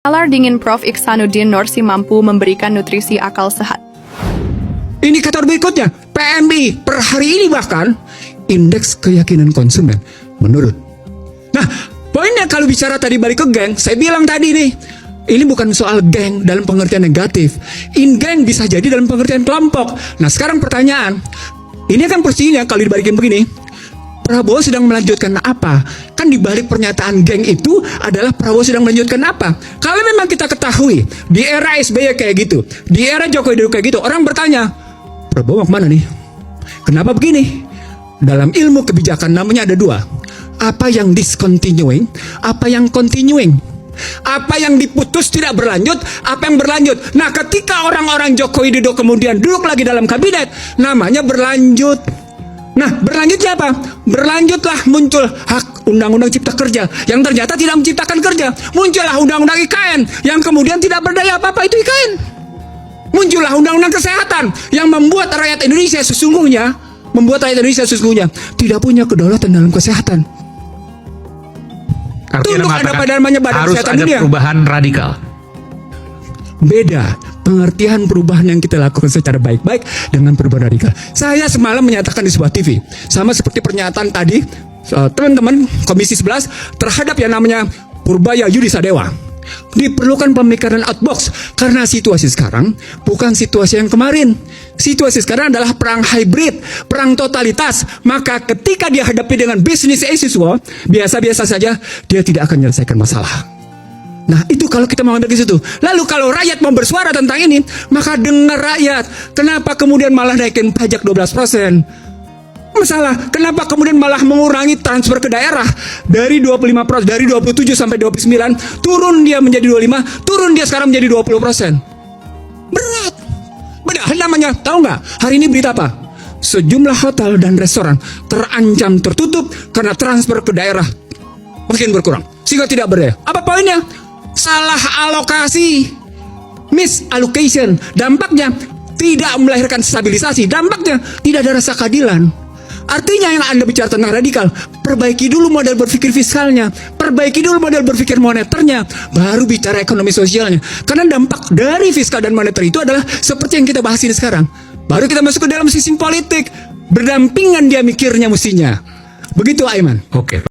Nalar dingin Prof. Iksanuddin Nursi mampu memberikan nutrisi akal sehat. Indikator berikutnya, PMI per hari ini bahkan indeks keyakinan konsumen menurun. Nah, poinnya kalau bicara tadi balik ke geng, saya bilang tadi nih, ini bukan soal geng dalam pengertian negatif. Geng bisa jadi dalam pengertian kelompok. Nah, sekarang pertanyaan, ini kan posisinya kalau dibalikin begini, Prabowo sedang melanjutkan apa? Kan dibalik pernyataan geng itu adalah Prabowo sedang melanjutkan apa? Kalau memang kita ketahui di era SBY kayak gitu, di era Jokowi dulu kayak gitu, orang bertanya, Prabowo mau kemana nih? Kenapa begini? Dalam ilmu kebijakan namanya ada dua. Apa yang discontinuing, apa yang continuing. Apa yang diputus tidak berlanjut, apa yang berlanjut. Nah, ketika orang-orang Jokowi Dodo kemudian duduk lagi dalam kabinet, namanya berlanjut. Nah, berlanjutnya apa? Berlanjutlah muncul hak undang-undang cipta kerja yang ternyata tidak menciptakan kerja. Muncullah undang-undang IKN yang kemudian tidak berdaya apa-apa itu IKN. Muncullah undang-undang kesehatan yang membuat rakyat Indonesia sesungguhnya tidak punya kedaulatan dalam kesehatan. Artinya ada pada namanya Badan harus Kesehatan ada Dunia. perubahan radikal. Beda pengertian perubahan yang kita lakukan secara baik-baik dengan perubahan radikal. Saya semalam menyatakan di sebuah TV, sama seperti pernyataan tadi teman-teman Komisi 11 terhadap yang namanya Purbaya Yudi Sadewa. Diperlukan pemikiran outbox karena situasi sekarang bukan situasi yang kemarin. Situasi sekarang adalah perang hybrid, perang totalitas. Maka ketika dia hadapi dengan business as usual, biasa-biasa saja, dia tidak akan menyelesaikan masalah. Nah, itu kalau kita mau ambil di situ. Lalu kalau rakyat mau bersuara tentang ini, maka dengar rakyat. Kenapa kemudian malah naikin pajak 12%? Masalah, kenapa kemudian malah mengurangi transfer ke daerah dari 25%, dari 27 sampai 29, turun dia menjadi 25, turun dia sekarang menjadi 20%. Berat. Padahal namanya, tahu nggak? Hari ini berita apa? Sejumlah hotel dan restoran terancam tertutup karena transfer ke daerah makin berkurang, sehingga tidak berdaya. Apa poinnya? Salah alokasi, misallocation. Dampaknya tidak melahirkan stabilisasi, dampaknya tidak ada rasa keadilan. Artinya yang Anda bicara tentang radikal, perbaiki dulu model berpikir fiskalnya, perbaiki dulu model berpikir moneternya, baru bicara ekonomi sosialnya. Karena dampak dari fiskal dan moneter itu adalah seperti yang kita bahas ini sekarang. Baru kita masuk ke dalam sistem politik, berdampingan dia mikirnya mestinya. Begitu, Aiman. Oke.